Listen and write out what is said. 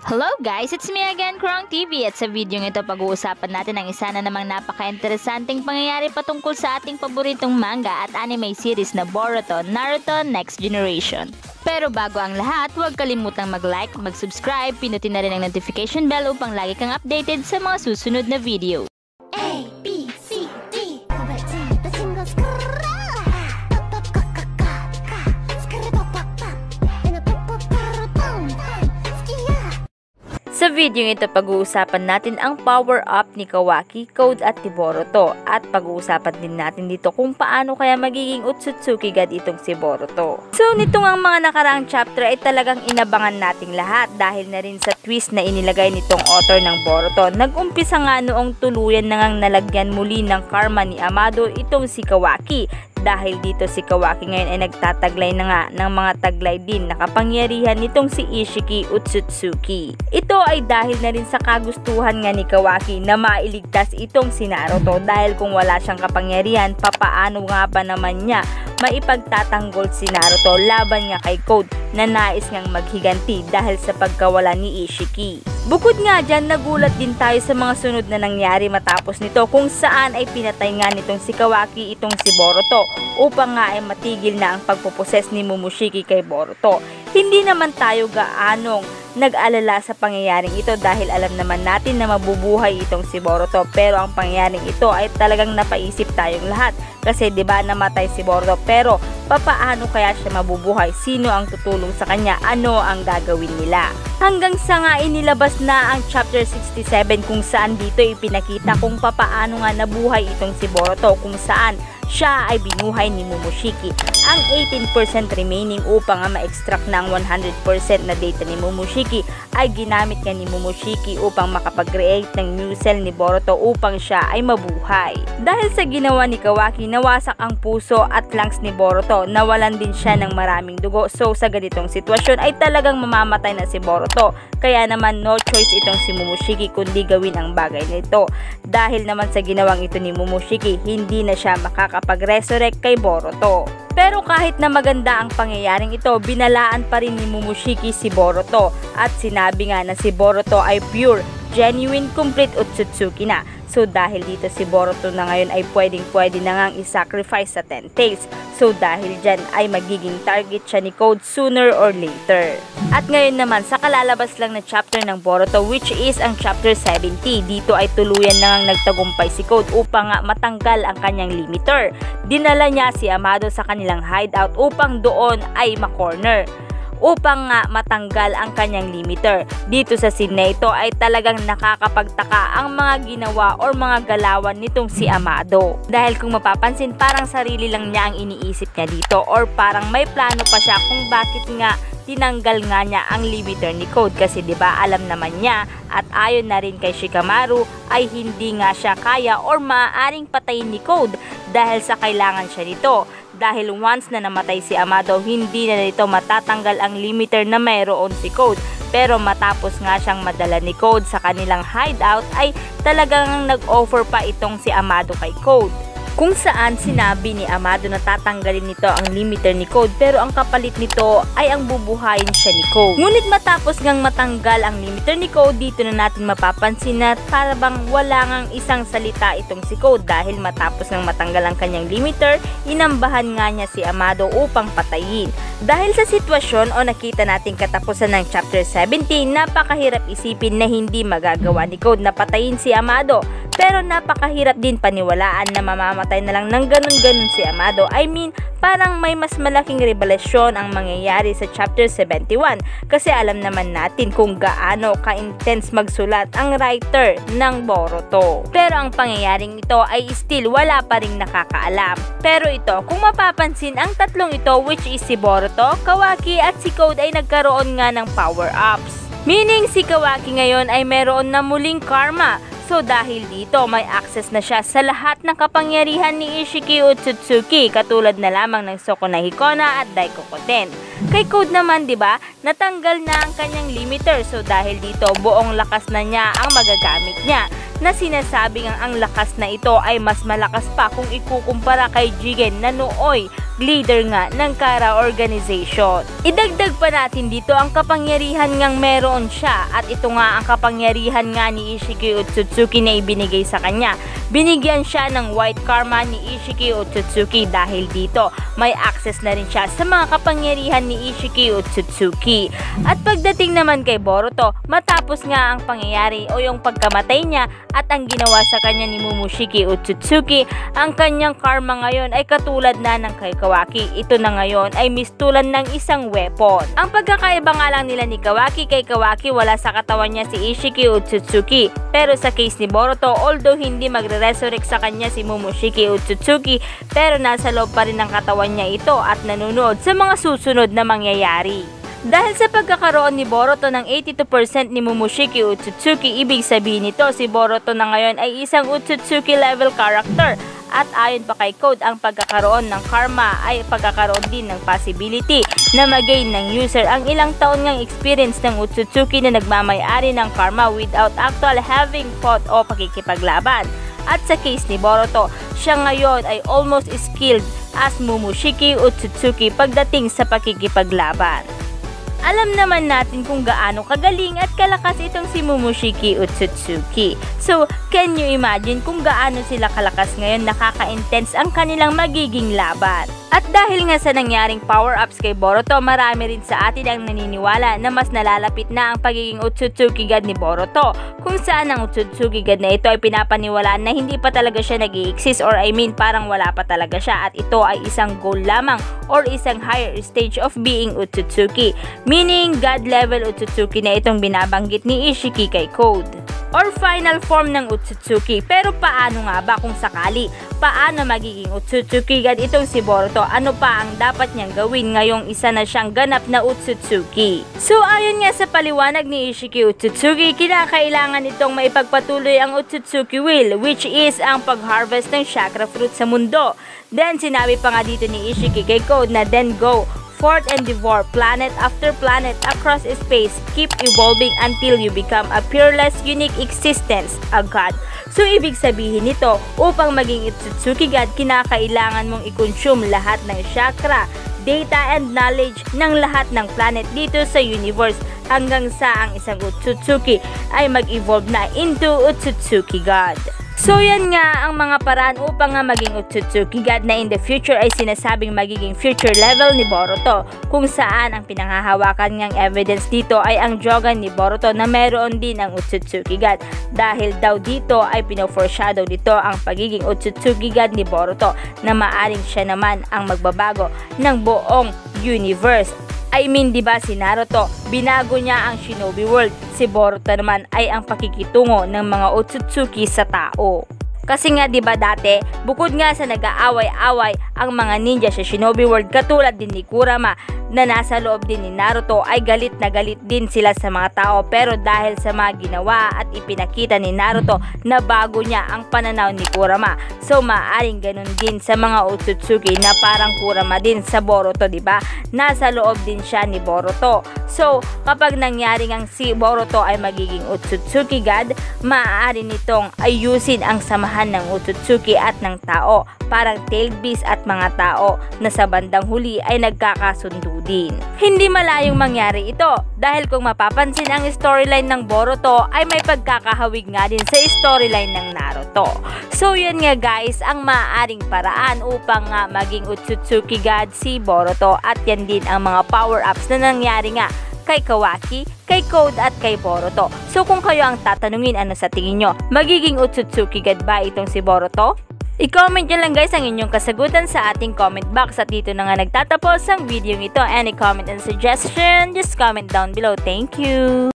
Hello guys! It's me again, Krong TV, at sa video ito pag-uusapan natin ang isa na namang napaka-interesanting pangyayari patungkol sa ating paboritong manga at anime series na Boruto, Naruto Next Generation. Pero bago ang lahat, huwag kalimutang mag-like, mag-subscribe, pinutin na rin ang notification bell upang lagi kang updated sa mga susunod na video. A, B, C, D. Sa video ito pag-uusapan natin ang power up ni Kawaki, Code at ni Boruto, at pag-uusapan din natin dito kung paano kaya magiging Otsutsuki God itong si Boruto. So nitong ang mga nakaraang chapter ay talagang inabangan nating lahat dahil na rin sa twist na inilagay nitong author ng Boruto. Nag-umpisa nga noong tuluyan na ngang nalagyan muli ng karma ni Amado itong si Kawaki. Dahil dito si Kawaki ngayon ay nagtataglay na nga ng mga taglay din na kapangyarihan nitong si Ishiki Otsutsuki. Ito ay dahil na rin sa kagustuhan nga ni Kawaki na mailigtas itong si Naruto dahil kung wala siyang kapangyarihan, papaano nga ba naman niya maipagtatanggol si Naruto laban nga kay Code na nais ngang maghiganti dahil sa pagkawala ni Ishiki. Bukod nga dyan, nagulat din tayo sa mga sunod na nangyari matapos nito kung saan ay pinatay nga nitong si Kawaki itong si Boruto upang nga ay matigil na ang pagpuposes ni Momoshiki kay Boruto. Hindi naman tayo gaanong nag-alala sa pangyayaring ito dahil alam naman natin na mabubuhay itong si Boruto, pero ang pangyayaring ito ay talagang napaisip tayong lahat kasi 'di ba namatay si Boruto, pero papaano kaya siya mabubuhay? Sino ang tutulong sa kanya? Ano ang gagawin nila? Hanggang sa nga inilabas na ang chapter 67 kung saan dito ipinakita kung papaano nga nabuhay itong si Boruto, kung saan siya ay binuhay ni Momoshiki. Ang 18% remaining upang ma-extract na ang 100% na data ni Momoshiki ay ginamit nga ni Momoshiki upang makapag-create ng new cell ni Boruto upang siya ay mabuhay. Dahil sa ginawa ni Kawaki, nawasak ang puso at lungs ni Boruto, nawalan din siya ng maraming dugo. So sa ganitong sitwasyon ay talagang mamamatay na si Boruto. Kaya naman no choice itong si Momoshiki kundi gawin ang bagay nito. Dahil naman sa ginawang ito ni Momoshiki, hindi na siya makakapag-resurrect kay Boruto. Pero kahit na maganda ang pangyayaring ito, binalaan pa rin ni Momoshiki si Boruto at sinabi nga na si Boruto ay pure, genuine, complete Otsutsuki na. So dahil dito si Boruto na ngayon ay pwede na ngang i-sacrifice sa 10 tails. So dahil dyan ay magiging target siya ni Code sooner or later. At ngayon naman sa kalalabas lang na chapter ng Boruto, which is ang chapter 70, dito ay tuluyan na ngang nagtagumpay si Code upang nga matanggal ang kanyang limiter. Dinala niya si Amado sa kanilang hideout upang doon ay makorner upang nga matanggal ang kanyang limiter. Dito sa scene na ito ay talagang nakakapagtaka ang mga ginawa or mga galawan nitong si Amado. Dahil kung mapapansin, parang sarili lang niya ang iniisip niya dito or parang may plano pa siya kung bakit nga tinanggal nga niya ang limiter ni Code kasi 'di ba alam naman niya at ayon na rin kay Shikamaru ay hindi nga siya kaya or maaaring patayin ni Code dahil sa kailangan siya nito. Dahil once na namatay si Amado, hindi na nito matatanggal ang limiter na mayroon si Code. Pero matapos nga siyang madala ni Code sa kanilang hideout ay talagang nag-offer pa itong si Amado kay Code. Kung saan sinabi ni Amado na tatanggalin nito ang limiter ni Code pero ang kapalit nito ay ang bubuhayin siya ni Code. Ngunit matapos ngang matanggal ang limiter ni Code, dito na natin mapapansin na parang wala ngang isang salita itong si Code dahil matapos ngang matanggal ang kanyang limiter, inambahan nga niya si Amado upang patayin. Dahil sa sitwasyon o nakita nating katapusan ng chapter 17, napakahirap isipin na hindi magagawa ni Code na patayin si Amado. Pero napakahirap din paniwalaan na mamamatay na lang ng ganun-ganun si Amado. I mean, parang may mas malaking revelasyon ang mangyayari sa chapter 71 kasi alam naman natin kung gaano ka-intense magsulat ang writer ng Boruto. Pero ang pangyayaring ito ay still wala pa ring nakakaalam. Pero ito, kung mapapansin, ang tatlong ito which is si Boruto, Kawaki at si Code ay nagkaroon nga ng power-ups. Meaning si Kawaki ngayon ay meron na muling karma. So dahil dito may access na siya sa lahat ng kapangyarihan ni Ishiki Otsutsuki katulad na lamang ng Sukuna Hikona at Daikoku-ten. Kay Code naman 'di ba, natanggal na ang kanyang limiter, so dahil dito buong lakas na niya ang magagamit niya. na sinasabing ang lakas na ito ay mas malakas pa kung ikukumpara kay Jigen na nooy leader nga ng Kara Organization. Idagdag pa natin dito ang kapangyarihan ngang meron siya at ito nga ang kapangyarihan nga ni Ishiki Otsutsuki na ibinigay sa kanya. Binigyan siya ng White Karma ni Ishiki Otsutsuki dahil dito may access na rin siya sa mga kapangyarihan ni Ishiki Otsutsuki. At pagdating naman kay Boruto, matapos nga ang pangyayari o yung pagkamatay niya at ang ginawa sa kanya ni Momoshiki Otsutsuki, ang kanyang karma ngayon ay katulad na ng kay Kawaki. Ito na ngayon ay mistulan ng isang weapon. Ang pagkakaiba nga lang nila ni Kawaki, kay Kawaki wala sa katawan niya si Ishiki Otsutsuki, pero sa case ni Boruto, although hindi magre-resurrect sa kanya si Momoshiki Otsutsuki, pero nasa loob pa rin ng katawan niya ito at nanonood sa mga susunod na mangyayari. Dahil sa pagkakaroon ni Boruto ng 82% ni Momoshiki Otsutsuki, ibig sabihin nito si Boruto na ngayon ay isang Otsutsuki level character. At ayon pa kay Code, ang pagkakaroon ng karma ay pagkakaroon din ng possibility na mag-gain ng user ang ilang taon ngang experience ng Otsutsuki na nagmamay-ari ng karma without actual having fought o pakikipaglaban. At sa case ni Boruto, siya ngayon ay almost skilled as Momoshiki Otsutsuki pagdating sa pakikipaglaban. Alam naman natin kung gaano kagaling at kalakas itong si Momoshiki Otsutsuki. So, can you imagine kung gaano sila kalakas ngayon, nakaka-intense ang kanilang magiging laban. At dahil nga sa nangyaring power-ups kay Boruto, marami rin sa atin ang naniniwala na mas nalalapit na ang pagiging Otsutsuki God ni Boruto, kung saan ang Otsutsuki God na ito ay pinapaniwalaan na hindi pa talaga siya nag-i-exist, or I mean parang wala pa talaga siya at ito ay isang goal lamang or isang higher stage of being Otsutsuki. Meaning, God level Otsutsuki na itong binabanggit ni Ishiki kay Code. Or final form ng Otsutsuki. Pero paano nga ba kung sakali? Paano magiging Otsutsuki God itong si Boruto? Ano pa ang dapat niyang gawin ngayong isa na siyang ganap na Otsutsuki? So ayon nga sa paliwanag ni Ishiki Otsutsuki, kinakailangan itong maipagpatuloy ang Otsutsuki Will, which is ang pag-harvest ng chakra fruit sa mundo. Then sinabi pa nga dito ni Ishiki kay Code na then go forth and devour planet after planet across space. Keep evolving until you become a peerless, unique existence, a god. So, ibig sabihin nito, upang maging Otsutsuki God, kinakailangan mong i-consume lahat ng chakra, data and knowledge ng lahat ng planet dito sa universe hanggang sa ang isang Otsutsuki ay mag-evolve na into Otsutsuki God. So yan nga ang mga paraan upang nga maging Otsutsuki God na in the future ay sinasabing magiging future level ni Boruto, kung saan ang pinanghahawakan ngang evidence dito ay ang Jogan ni Boruto na meron din ang Otsutsuki God, dahil daw dito ay pino-foreshadow dito ang pagiging Otsutsuki God ni Boruto na maaring siya naman ang magbabago ng buong universe. I mean, diba si Naruto, binago niya ang Shinobi World. Si Boruto naman ay ang pakikitungo ng mga Otsutsuki sa tao. Kasi nga diba dati, bukod nga sa nag-aaway-away ang mga ninja sa Shinobi World, katulad din ni Kurama na nasa loob din ni Naruto, ay galit na galit din sila sa mga tao, pero dahil sa mga ginawa at ipinakita ni Naruto na bago niya ang pananaw ni Kurama. So maaring ganun din sa mga Otsutsuki na parang Kurama din sa Boruto, diba? Nasa loob din siya ni Boruto. So kapag nangyari ngang si Boruto ay magiging Otsutsuki God, maaari nitong ayusin ang samahan ng Otsutsuki at ng tao, parang tailed beast at mga tao na sa bandang huli ay nagkakasundo din. Hindi malayong mangyari ito dahil kung mapapansin ang storyline ng Boruto ay may pagkakahawig nga din sa storyline ng Naruto. So yun nga guys ang maaaring paraan upang nga maging Otsutsuki God si Boruto, at yan din ang mga power-ups na nangyari nga kay Kawaki, kay Code at kay Boruto. So kung kayo ang tatanungin, ano sa tingin nyo? Magiging Otsutsuki God ba itong si Boruto? I-comment nyo lang guys ang inyong kasagutan sa ating comment box, at dito na nga nagtatapos ang video ito. Any comment and suggestion, just comment down below. Thank you!